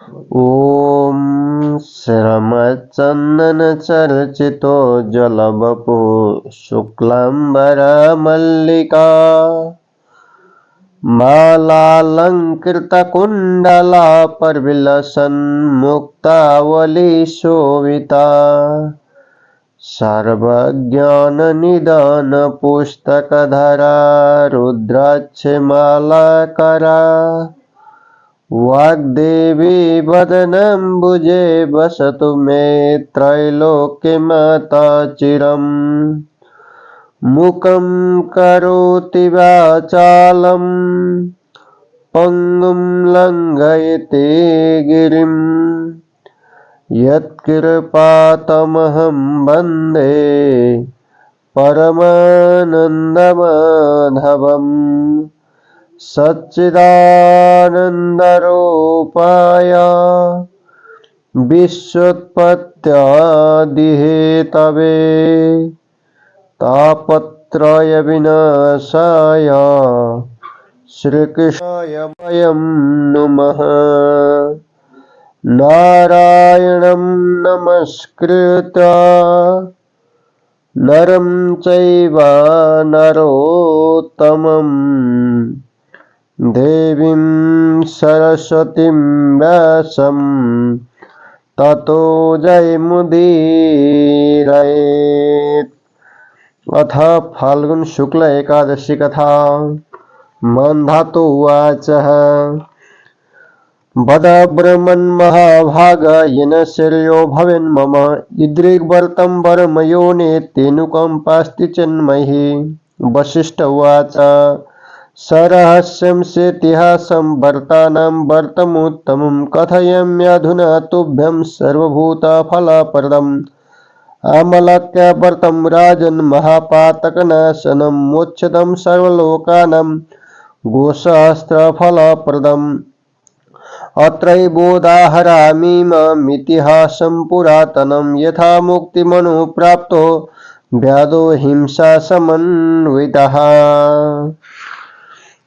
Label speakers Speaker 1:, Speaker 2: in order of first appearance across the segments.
Speaker 1: ॐ श्रमचन्दनचर्चितो जलवपुः शुक्लाम्बरमल्लिका मालालङ्कृतकुण्डलापर्विलसन्मुक्तावलीशोभिता सर्वज्ञाननिदानपुस्तकधरा रुद्राक्षमालाकरा वाग्देवी वदनम्बुजे वसतु मे त्रैलोक्यमाता चिरम् मुखं करोति वाचालं पङ्गुं लङ्घयते गिरिं यत्कृपातमहं वन्दे परमानन्दमाधवम् सच्चिदानन्दरूपाय विश्वोत्पत्त्यादिहेतवे तापत्रय विनाशाय श्रीकृष्णाय वयं नुमः। नारायणं नमस्कृत्य नरं चैव नरोत्तमं देवीं सरस्वतीं व्यासं ततो जयमुदीरयेत्। अथ फाल्गुन शुक्ल एकादशी कथा। मान्धातो उवाच वद ब्रह्मन्महाभाग येन श्रेयो भवेन्मम इदृग्वर्तं वरमयोने तेनुकम्पास्ति चेन्महि। वसिष्ठ उवाच सरहस्यं सेतिहासं वर्तानां वर्तमुत्तमं कथयाम्यधुना तुभ्यं सर्वभूतफलप्रदम्। आमलक्यव्रतं राजन् महापातकनाशनं मोक्षदं सर्वलोकानां गोसहस्रफलप्रदम्। अत्रैवोदाहरामीममितिहासं पुरातनं यथा मुक्तिमनुप्राप्तो व्याधो हिंसासमन्वितः।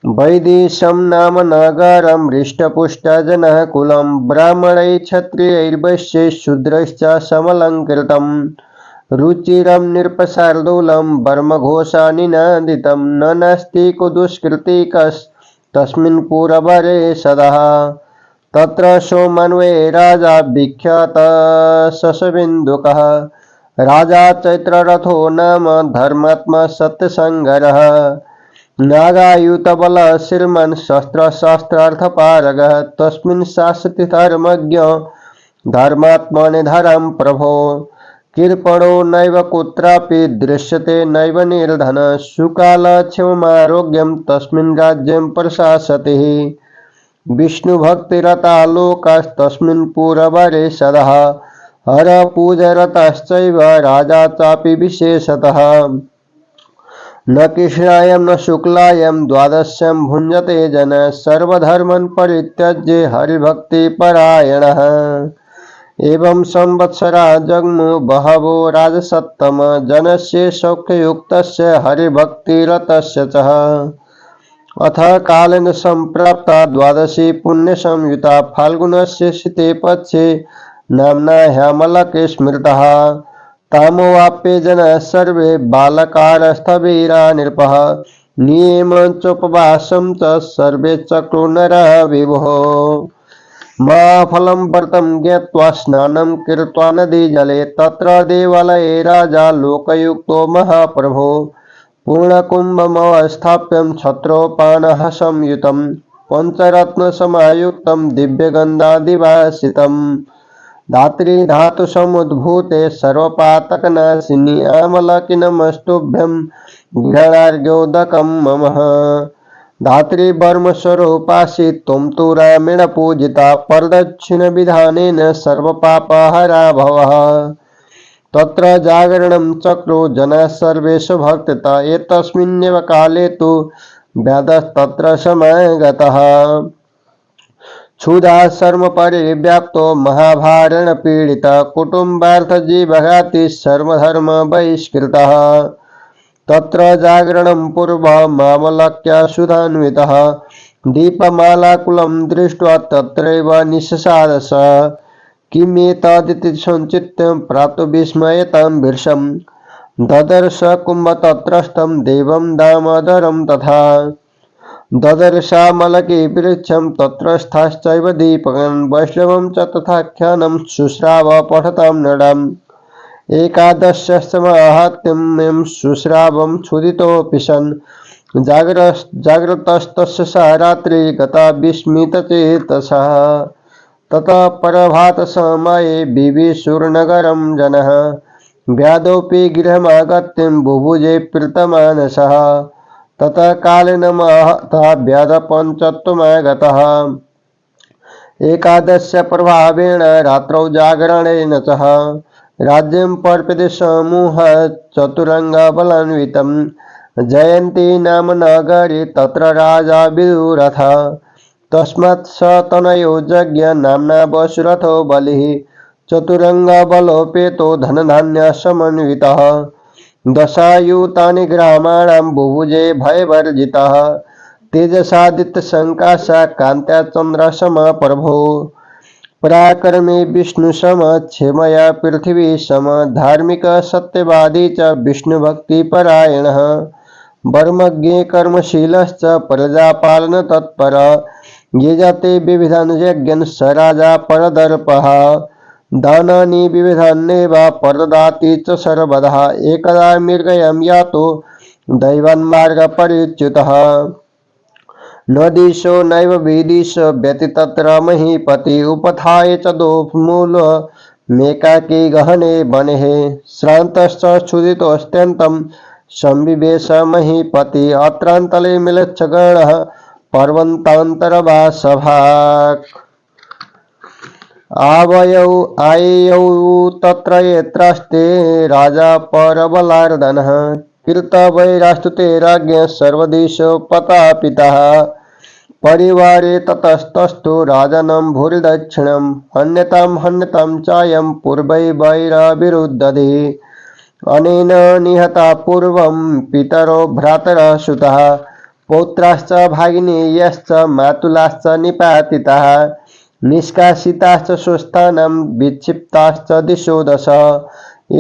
Speaker 1: वैदेशं नाम नगरं हृष्टपुष्टजनः कुलं ब्राह्मणैः क्षत्रियैर्वैश्यैः शूद्रैश्च समलङ्कृतम्। रुचिरं नृपशार्दूलं वर्मघोषानिनादितं न नास्ति को दुष्कृतिकस्तस्मिन् पुरवरे सदः। तत्र सोमन्वये राजा विख्यातः शशबिन्दुकः। राजा चैत्ररथो नाम धर्मात्मा सत्यसङ्गरः। नागायुतबलश्रीमान् शस्त्रशास्त्रार्थपारगः तस्मिन् शास्ति धर्मज्ञ धर्मात्मनिधरं प्रभो। कृपणो नैव कुत्रापि दृश्यते नैव निर्धन सुकालक्षेममारोग्यं तस्मिन् राज्यं प्रशासति। विष्णुभक्तिरता लोकास्तस्मिन् पुरवरे सदः। हरपूजरतश्चैव राजा चापि विशेषतः। न कृष्णायां न शुक्लायां द्वादश्यां भुञ्जते जनः सर्वधर्मान् परित्यज्य हरिभक्तिपरायणः। एवं संवत्सरा जग्मु बहवो राजसत्तम जनस्य सौख्ययुक्तस्य हरिभक्तिरतस्य च। अथ कालेन सम्प्राप्ता द्वादशी पुण्यसंयुता फाल्गुनस्य शीते पक्षे नाम्ना ह्यामलके स्मृतः। तामवाप्य जनः सर्वे बालकारस्थवीरा नृपः नियमं चोपवासं च सर्वे चक्रो नरः विभुः। महाफलं व्रतं ज्ञात्वा स्नानं कृत्वा नदीजले तत्र देवालये राजा लोकयुक्तो महाप्रभो। पूर्णकुम्भमवस्थाप्यं छत्रोपानः संयुतं पञ्चरत्नसमायुक्तं दिव्यगन्धादिवासितम्। धात्री धातुसमुद्भूते सर्वपातकनाशिनी आमलकी नमस्तुभ्यं गृहार्घ्योदकं मम। धात्री वर्मस्वरूपासि त्वं तु रामेण पूजिता प्रदक्षिणविधानेन सर्वपापहरा भवः। तत्र जागरणं चक्रो जनाः सर्वे स्वभक्तिता एतस्मिन्नेव काले तु व्याधस्तत्र समागतः। क्षुधा शर्म परिव्याप्तो महाभारण पीड़िता कुटुम्बार्थजीवघाती सर्वधर्म बहिष्कृतः। तत्र जागरणं पूर्वं मामलक्या सुधान्वितः दीपमालाकुलं दृष्ट्वा तत्रैव निशसाद स किमेतदिति संचित्य प्राप्तो विस्मयतां भीर्षं ददर्श कुम्भतत्रस्थं देवं दामोदरं तथा ददर्शामलके वृक्षं तत्रस्थाश्चैव दीपकं वैष्णवं च तथाख्यानं शुश्राव पठतां नडम् एकादशसमाहात्म्यं शुश्रावं क्षुधितोऽपि सन् जाग्रतस्तस्य सा रात्रि गता विस्मितचेतसः ततः प्रभातसमये विविशुरनगरं जनः व्याधोऽपि गृहमागत्य बुभुजे प्रीतमानसः ततः कालेन महता व्याधपञ्चत्वमागतः एकादश प्रभावेण रात्रौ जागरणेन च राज्यं पर्पते समूह चतुरङ्गबलान्वितं जयन्ती नाम नगरे तत्र राजा विदुरथ तस्मात् स तनयो यज्ञ नाम्ना वसुरथो बलिः चतुरङ्गबलोपेतो धनधान्यसमन्वितः दशायुतानि ग्रामाणां बुभुजे भयवर्जितः तेजसादित्यशङ्काशा कान्त्या चन्द्रसमा प्रभो पराक्रमे विष्णुसम क्षेमया पृथिवी सम धार्मिक सत्यवादी च विष्णुभक्तिपरायणः वर्मज्ञे कर्मशीलश्च प्रजापालन तत्पर ये जाते विविधान् यज्ञन् स राजा परदर्पः दानानि विविधान्येव प्रददाति च सर्वदा एकदा मृगयं यातो दैवान्मार्गपरिच्युतः न दिशो नैव विदिश व्यतितत्र महीपति उपथाय च दोमूल मेकाकी गहने वनेः श्रान्तश्च क्षुधितोऽत्यन्तं संविवेश महीपति अत्रान्तले मिलच्छ गणः पर्वन्तान्तरवासभाक् आययौ तत्र यत्रास्ते राजा परबलार्दनः कृतवैरास्तुते राज्ञः सर्वदिशोपतापितः परिवारे ततस्तस्तु राजानं भूरिदक्षिणम् हन्यतां चायं पूर्वैर्वैरविरुद्धधि अनेन निहता पूर्वं पितरो भ्रातरः सुतः पौत्राश्च भगिनीयश्च मातुलाश्च निपातिताः निष्कासिताश्च स्वस्थानं विक्षिप्ताश्च दिशो दश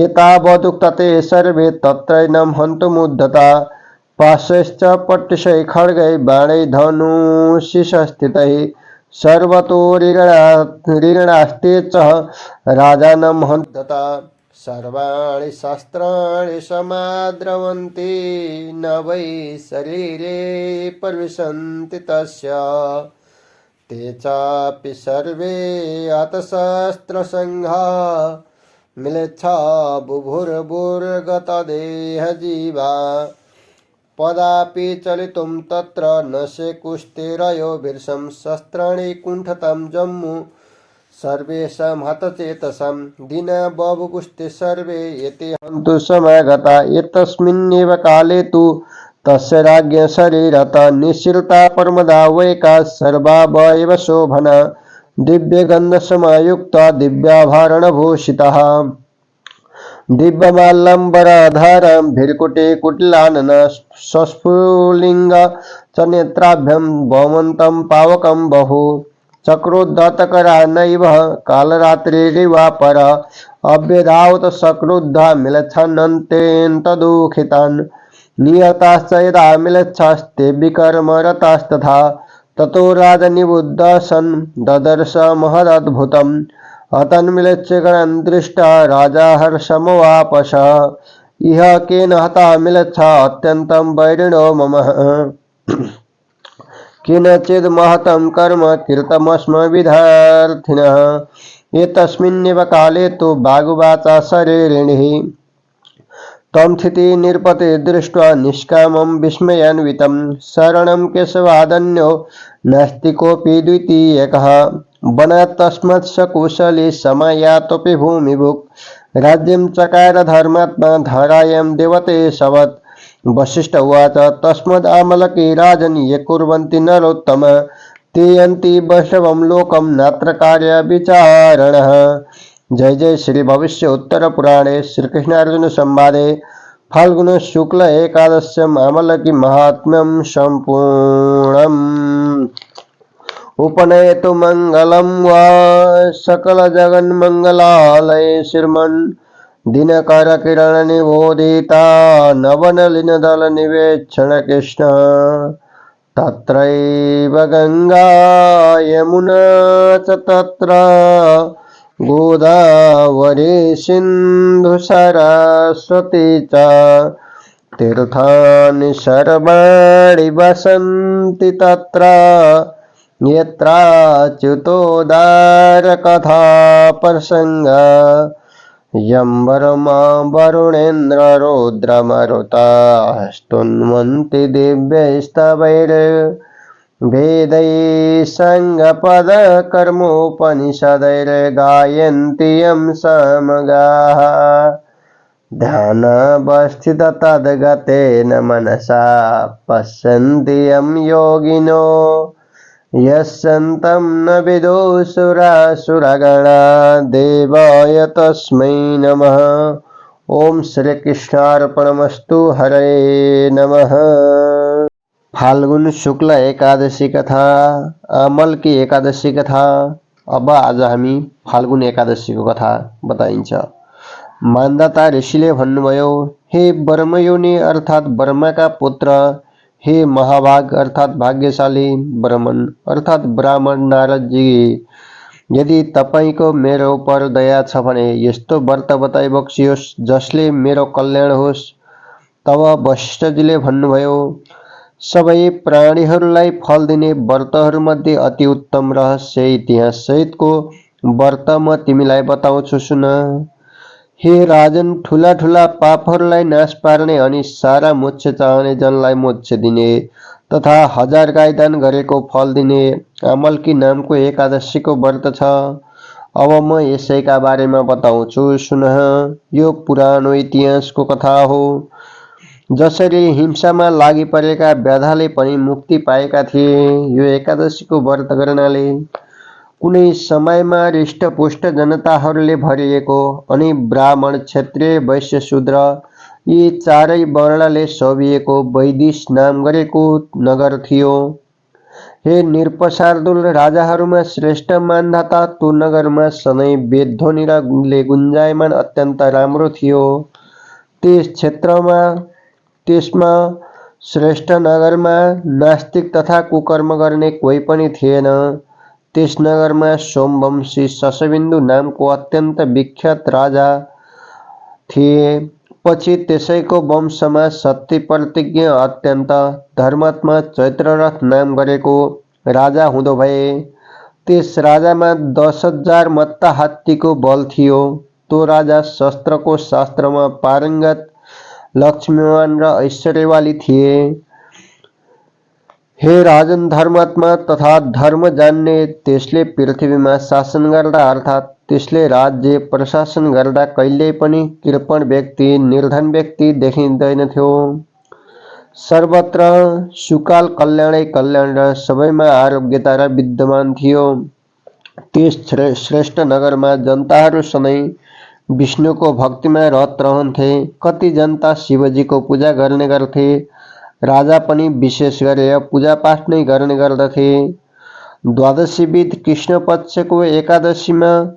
Speaker 1: एतावदुक्तते सर्वे तत्रैनं हन्तुमुद्धता पार्श्वश्च पट्टिशैः खड्गैः बाणैः धनुषिस्थितैः सर्वतो रीरणास्ते च राजानं हन्तता सर्वाणि शस्त्राणि समाद्रवन्ति न वै शरीरे प्रविशन्ति तस्य ते चापि सर्वे हतशस्त्रसङ्घा मिलेच्छा बुभुर्भुर्गतदेहजीवा पदापि चलितुं तत्र न शेकुस्तेरयो भीर्षं शस्त्राणि कुण्ठतं जम्मु सर्वेषां हतचेतसां दीना बभुकुस्ते सर्वे एते हन्तु समागता एतस्मिन्नेव काले तु तस्य राज्ञ शरीरत निःसृता परमदा वैका सर्वावयव शोभना दिव्यगन्धसमयुक्ता दिव्याभरणभूषितः दिव्यमाल्यम्बरधारं भीर्कुटे कुटिलानन सस्फुलिङ्ग च नेत्राभ्यं भौमन्तं पावकं बहु चक्रोद्धतकरा नैव कालरात्रिरिवापर अभ्यधावत सक्रुद्धा मिलच्छन्नन्तेन्तदुःखितान् नियताश्च यदा मिलच्छास्ते विकर्मरतास्तथा ततो राजनिबुद्धः ददर्श महदद्भुतम् हतन्मिलच्छगणं दृष्ट्वा राजा हर्षमवापश इह केन हता मिलच्छा अत्यन्तं वैरिणो मम केनचिद् महतं कर्म कृतमस्मविधार्थिनः एतस्मिन्नेव काले तु वागुवाचा शरीरिणिः तं स्थिति निरपते दृष्ट्वा निष्कामं विस्मयान्वितं शरणं केशवादन्यो नास्ति कोऽपि द्वितीयकः वनात् तस्मात् सकुशली समायातोऽपि भूमिभुक् राज्यं चकार धर्मात्मा धरायां देवतेशवत् वसिष्ठ उवाच तस्मादामलके राजन् ये कुर्वन्ति नरोत्तम ते यन्ति वैष्णवं लोकं नात्र कार्यविचारणः। जय जय श्री भविष्य उत्तर पुराणे श्रीकृष्णार्जुन संवादे फाल्गुन शुक्ल एकादश्याम् आमलकी महात्म्यं सम्पूर्णम्। उपनयतु मङ्गलं वा सकलजगन्मङ्गलालय श्रीमन् दिनकरकिरणनिबोधिता नवनलिनदलनिवेक्षण कृष्ण तत्रैव गङ्गा यमुना च तत्र गोदावरी सिन्धु सरस्वती च तीर्थानि सर्वाणि वसन्ति तत्र यत्राच्युतोदारकथा प्रसङ्ग यं वर्मा वरुणेन्द्र रौद्रमरुताः स्तुन्वन्ति दिव्यैस्तवैर्वेदैः सङ्गपदकर्मोपनिषदैर्गायन्ति यं समगाः ध्यानावस्थित तद्गतेन मनसा पश्यन्ति यं योगिनो यस्यन्तं न विदुषुरासुरगणा देवाय तस्मै नमः। ओम श्री कृष्णार्पणमस्तु। हरे नमः। फाल्गुन शुक्ल एकादशी कथा, अमल की एकादशी कथा। अब आज हामी फाल्गुन एकादशीको कथा बताइन्छ। मान्दाता ऋषिले भन्नुभयो, हे ब्रह्मयोनि अर्थात ब्रह्माका पुत्र, हे महाभाग अर्थात भाग्यशाली ब्राह्मण अर्थात ब्राह्मण नारदजी, यदि तपाईको मेरो उपर दया छ भने यस्तो व्रत बताइ बक्सियोस् जसले मेरो कल्याण होस्। तब वशिष्ठजीले भन्नुभयो, सबै प्राणीहरूलाई फल दिने व्रतहरूमध्ये अति उत्तम रहस्य इतिहास सहितको व्रत म तिमीलाई बताउँछु सुन। हे राजन, ठूला ठूला पापहरूलाई नाश पार्ने अनि सारा मोक्ष चाहने जनलाई मोक्ष दिने तथा 1000 गाई दान गरेको फल दिने अमलकी नामको एकादशीको व्रत छ। अब म यसैका बारेमा बताउँछु सुन। यो पुरानो इतिहासको कथा हो। जसरी हिंसामा लागि परेका व्याधाले पनि मुक्ति पाएका थिए, यो एकादशीको व्रत गर्नाले कुनै समयमा हृष्टपुष्ट जनताहरूले भरिएको अनि ब्राह्मण, क्षत्रिय, वैश्य, शूद्र यी चारै वर्णले शोभिएको वैदिश नाम गरेको नगर थियो। हे निरपशार्दुल राजाहरूमा श्रेष्ठ मान्धाता, त्यो नगरमा सधैँ वेदध्वनिले गुन्जायमान अत्यन्त राम्रो थियो। त्यसमा श्रेष्ठ नगरमा नास्तिक तथा कुकर्म गर्ने कोही पनि थिएन। त्यस नगरमा सोमवंशी शशबिन्दु नामको अत्यन्त विख्यात राजा थिए। पछि त्यसैको वंशमा सत्य प्रतिज्ञ अत्यन्त धर्मात्मा चैत्ररथ नाम गरेको राजा हुँदो भए। त्यस राजामा 10,000 मत्ता हात्तीको बल थियो। त्यो राजा शस्त्रको शास्त्रमा पारङ्गत, लक्ष्मीवान र ऐश्वर्यवाली थिए। हे राजन, धर्मात्मा तथा धर्म जान्ने त्यसले पृथ्वीमा शासन गर्दा अर्थात त्यसले राज्य प्रशासन गर्दा कहिल्यै पनि कृपण व्यक्ति, निर्धन व्यक्ति देखिँदैनथ्यो। सर्वत्र सुकाल कल्याणै कल्याण र सबैमा आरोग्यता र विद्यमान थियो। त्यस श्रेष्ठ नगरमा जनताहरू सधैँ विष्णुको भक्तिमा रत रहन्थे। कति जनता शिवजीको पूजा गर्ने गर्थे। राजा पनि विशेष गरेर पूजापाठ नै गर्ने गर्दथे। द्वादशीविध कृष्ण पक्षको एकादशीमा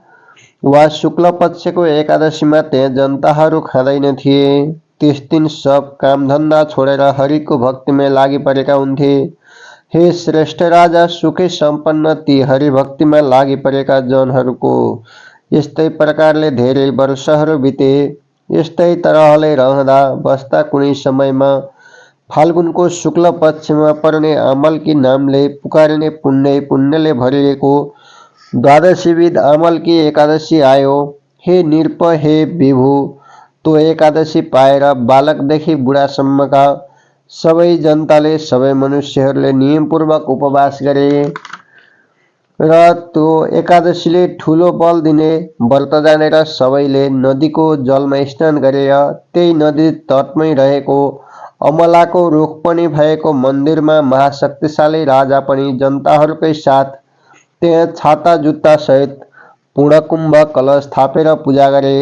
Speaker 1: वा शुक्ल पक्षको एकादशीमा त्यहाँ जनताहरू खाँदैन थिए। त्यस दिन सब कामधन्दा छोडेर हरिको भक्तिमा लागि परेका हुन्थे। हे श्रेष्ठ राजा, सुखै सम्पन्न ती हरिभक्तिमा लागि परेका जनहरूको यस्तै प्रकारले धेरै वर्षहरू बिते। यस्तै तरहले रहँदा बस्दा कुनै समयमा फाल्गुनको शुक्ल पक्षमा पर्ने अमलकी नामले पुकारिने पुण्यले भरिएको द्वादशीविध अमलकी एकादशी आयो। हे निरप, हे विभु, त्यो एकादशी पाएर बालकदेखि बुढासम्मका सबै जनताले, सबै मनुष्यहरूले नियमपूर्वक उपवास गरे र त्यो एकादशीले ठूलो बल दिने व्रत जानेर सबैले नदीको जलमा स्नान गरेर त्यही नदी तटमै रहेको अमलाको रुख पनि भएको मन्दिरमा महाशक्तिशाली राजा पनि जनताहरूकै साथ त्यहाँ छाता जुत्ता सहित पूर्णकुम्भ कलश थापेर पूजा गरे।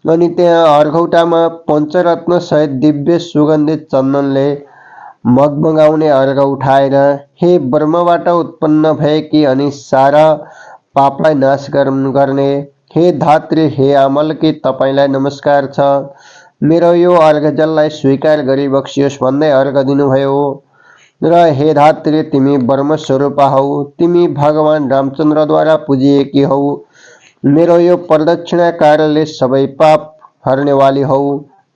Speaker 1: अनि त्यहाँ अर्घौटामा पञ्चरत्न सहित दिव्य सुगन्धित चन्दनले मगमगाउने अर्घ उठाएर हे ब्रह्मबाट उत्पन्न भएकी अनि सारा पापलाई नाश गर्ने हे धात्री हे अमलकी तपाईँलाई नमस्कार छ, मेरो यो अर्घ जललाई स्वीकार गरी बक्सियोस् भन्दै अर्घ दिनुभयो। र हे धात्री तिमी ब्रह्मस्वरूपा हौ, तिमी भगवान रामचन्द्रद्वारा पूजिएकी हौ, मेरो यो प्रदक्षिणा कार्यले सबै पाप हर्नेवाली हौ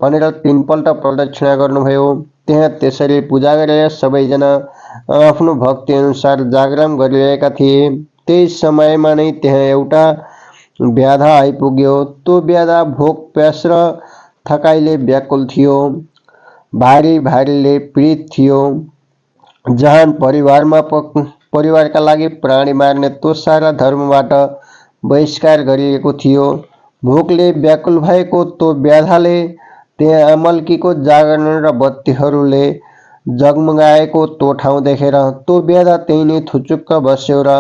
Speaker 1: भनेर 3 पल्ट प्रदक्षिणा गर्नुभयो। त्यहाँ त्यसरी पूजा गरेर सबैजना आफ्नो भक्ति अनुसार जागरण गरिरहेका थिए। त्यही समयमा नै त्यहाँ एउटा व्याधा आइपुग्यो। त्यो व्याधा भोक प्यास र थकाइले व्याकुल थियो, भारी भारीले पीडित थियो। जहान परिवारका लागि प्राणी मार्ने त्यो सारा धर्मबाट बहिष्कार गरिएको थियो। भोकले व्याकुल भएको त्यो व्याधाले त्यहाँ अमलकीको जागरण र बत्तीहरूले जगमगाएको त्यो ठाउँ देखेर त्यो व्याधा त्यही नै थुचुक्क बस्यो र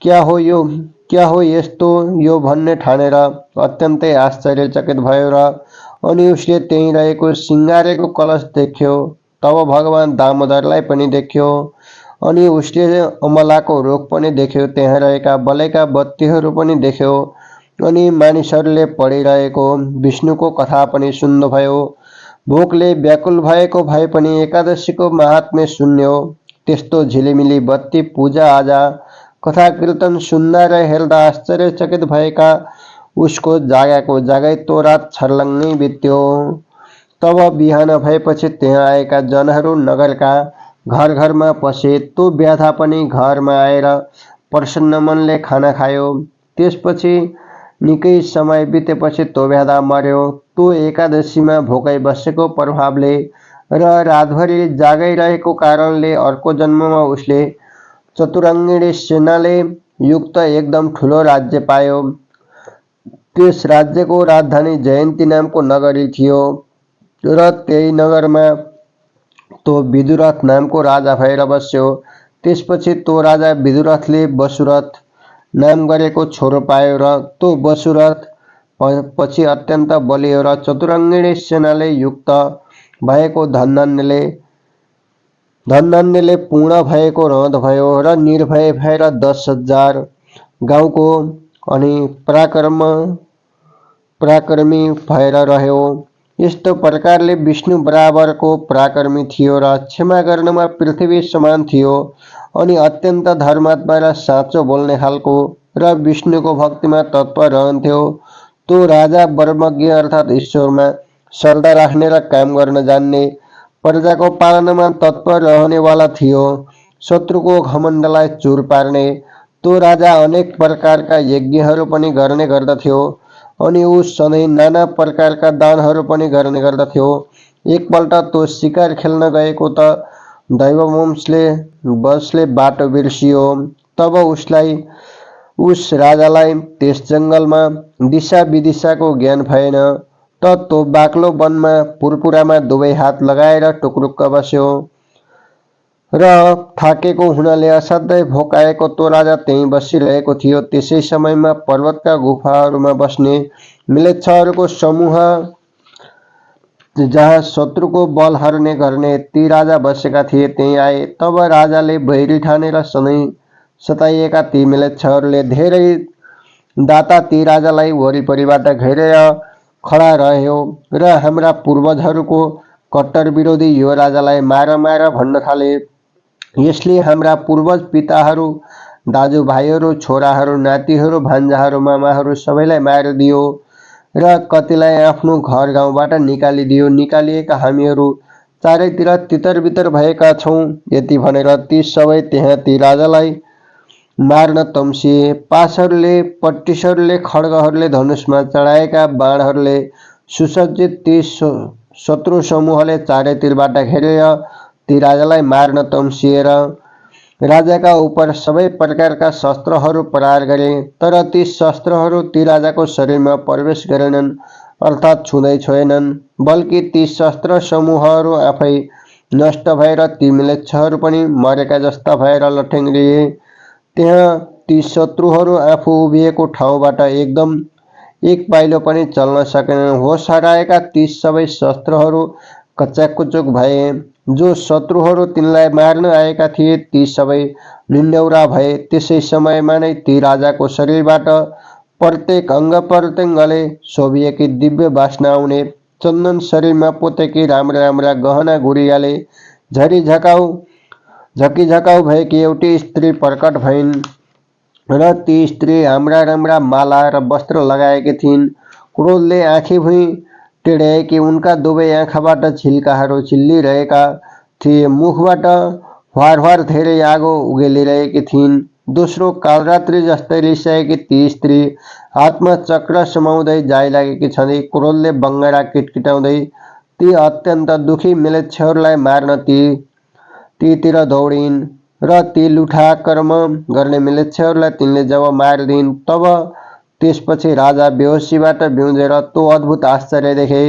Speaker 1: क्या हो यस्तो यो भन्ने ठानेर अत्यन्तै आश्चर्यचकित भयो र अनि उसले त्यहीँ रहेको सिँगारेको कलश देख्यो। तब भगवान दामोदरलाई पनि देख्यो अनि उसले अमलाको रोग पनि देख्यो, त्यहाँ रहेका बलेका बत्तीहरू पनि देख्यो अनि मानिसहरूले पढिरहेको विष्णुको कथा पनि सुन्नुभयो। भोकले व्याकुल भएको भए पनि एकादशीको महात्म्य सुन्यो। त्यस्तो झिलिमिली बत्ती पूजा आजा कथा कीर्तन सुन्दा र हेर्दा आश्चर्यचकित भएका उसको जागाको जागै त्यो रात छर्लङ्गै बित्यो। तब बिहान भएपछि त्यहाँ आएका जनहरू नगरका घर घरमा पसे। त्यो व्याधा पनि घरमा आएर प्रसन्न मनले खाना खायो। त्यसपछि निकै समय बितेपछि त्यो व्याधा मर्यो। त्यो एकादशीमा भोकै बसेको प्रभावले र रातभरि जागै रहेको कारणले अर्को जन्ममा उसले चतुरङ्गिणी सेनाले युक्त एकदम ठुलो राज्य पायो। त्यस राज्यको राजधानी जयन्ती नामको नगरी थियो र त्यही नगरमा त्यो विदुरथ नामको राजा भएर बस्यो। त्यसपछि त्यो राजा विदुरथले वसुरथ नाम गरेको छोरो पायो र त्यो वसुरथ पछि अत्यन्त बलियो र चतुरङ्गिणी सेनाले युक्त भएको धनधान्यले पूर्ण भएको रथ भयो र निर्भय भएर 10,000 गाउँको अनि पराक्रमी भएर रह्यो। यस्तो प्रकारले विष्णु बराबरको पराक्रमी थियो र क्षमा गर्नमा पृथ्वी समान थियो अनि अत्यन्त धर्मात्मा र साँचो बोल्ने खालको र विष्णुको भक्तिमा तत्पर रहन्थ्यो। त्यो राजा ब्रह्मज्ञ अर्थात् ईश्वरमा श्रद्धा राख्ने र काम गर्न जान्ने, प्रजाको पालनमा तत्पर रहनेवाला थियो, शत्रुको घमण्डलाई चुर पार्ने। त्यो राजा अनेक प्रकारका यज्ञहरू पनि गर्ने गर्दथ्यो अनि ऊ सधैँ नाना प्रकारका दानहरू पनि गर्ने गर्दथ्यो। एकपल्ट त्यो शिकार खेल्न गएको त दैववशले बाटो बिर्सियो। तब उस राजालाई त्यस जङ्गलमा दिशा विदिशाको ज्ञान भएन त त्यो बाक्लो वनमा पुरपुरामा दुवै हात लगाएर टुक्रुक्क बस्यो र थाकेको हुनाले असाध्यै भोकाएको त्यो राजा त्यहीँ बसिरहेको थियो। त्यसै समयमा पर्वतका गुफाहरूमा बस्ने म्लेच्छहरूको समूह जहाँ शत्रुको बल हर्ने गर्ने ती राजा बसेका थिए त्यहीँ आए। तब राजाले बैरी ठानेर सधैँ सताइएका ती म्लेच्छहरूले धेरै दाता ती राजालाई वरिपरिबाट घेरेर खडा रह्यो र हाम्रा पूर्वजहरूको कट्टर विरोधी यो राजालाई मार भन्न थाले। यसले हाम्रा पूर्वज पिताहरू, दाजुभाइहरू, छोराहरू, नातिहरू, भान्जाहरू, मामाहरू सबैलाई मारिदियो र कतिलाई आफ्नो घर गाउँबाट निकालिदियो। निकालिएका हामीहरू चारैतिर तितर-बितर भएका छौँ। यति भनेर ती सबै त्यहाँ ती राजालाई मार्न तम्सिए। पासहरूले, पट्टिसहरूले, खड्गहरूले, धनुषमा चढाएका बाणहरूले सुसज्जित ती शत्रु समूहले चारैतिरबाट घेरेर ती राजालाई मार्न तम्सिएर राजाका उपर सबै प्रकारका शस्त्रहरू प्रहार गरे। तर ती शस्त्रहरू ती राजाको शरीरमा प्रवेश गरेनन् अर्थात् छुँदै छोएनन्, बल्कि ती शस्त्र समूहहरू आफै नष्ट भएर ती म्लेच्छहरू पनि मरेका जस्ता भएर लठ्याङ्ग्रिए। त्यहाँ ती शत्रुहरू आफू उभिएको ठाउँबाट एकदम एक पाइलो पनि चल्न सकेनन्। होस हराएका ती सबै शस्त्रहरू कच्चाकुचुक भए जो शत्रुहरू तिनलाई मार्न आएका थिए ती सबै निन्यौरा भए। त्यसै समयमा नै ती राजाको शरीरबाट प्रत्येक अङ्ग प्रत्यङ्गले शोभिएकी दिव्य बास्ना आउने चन्दन शरीरमा पोतेकी राम्रा राम्रा गहना गुडियाले झकीझकाउ भएकी एउटी स्त्री प्रकट भइन् र ती स्त्री राम्रा राम्रा माला र वस्त्र लगाएकी थिइन्। क्रोधले आँखी भुइँ टेढ्याएकी उनका दुवै आँखाबाट झिल्काहरू चिल्लिरहेका थिए। मुखबाट ह्वार धेरै आगो उगेलिरहेकी थिइन्। दोस्रो कालरात्रि जस्तै रिसाएकी ती स्त्री हातमा चक्र समाउँदै जाइलागेकी छँदै क्रोधले बङ्गडा किटकिटाउँदै ती अत्यन्त दुखी मिलेच्छहरूलाई मार्न तीतिर दौडिन् र ती लुठाकर्म गर्ने मिलेच्छहरूलाई तिनले जब मारिदिन् तब त्यसपछि राजा बेहोसीबाट बिउजेर तो अद्भुत आश्चर्य देखे।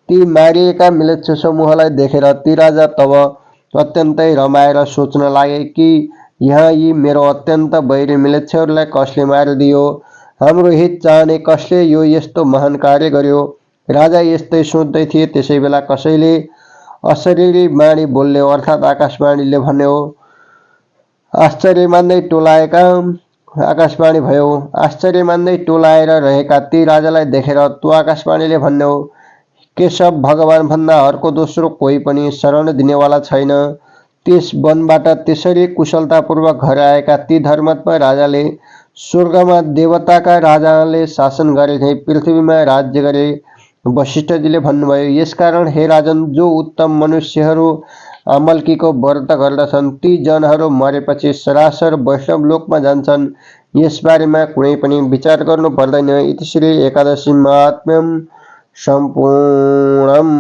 Speaker 1: ती मारिएका मिलेच्छ समूहलाई देखेर ती राजा तब अत्यन्तै रमाएर सोच्न लागे कि यहाँ यी मेरो अत्यन्त बैरी मिलेच्छहरूलाई कसले मारिदियो, हाम्रो हित चाहने कसले यो यस्तो महान कार्य गर्यो। राजा यस्तै सोच्दै थिए त्यसै बेला कसैले अशरीरी बाणी बोल्यो अर्थात् आकाशवाणीले भन्यो। आश्चर्य मान्दै टोलाएर रहेका ती राजालाई देखेर त्यो आकाशवाणीले भन्यो, केशव भगवान भन्दा अर्को दोस्रो कोही पनि शरण दिनेवाला छैन। त्यस वनबाट त्यसरी कुशलतापूर्वक घर आएका ती धर्मात्मा राजाले स्वर्गमा देवताका राजाले शासन गरे झैं पृथ्वीमा राज्य गरे। वशिष्ठजीले भन्नुभयो, यसकारण हे राजन, जो उत्तम मनुष्यहरू आमल्कीको व्रत गर्दछन् ती जनहरू मरेपछि सरासर वैष्णव लोकमा जान्छन्। यसबारेमा कुनै पनि विचार गर्नु पर्दैन। इति श्री एकादशी महात्म्यम सम्पूर्णम्।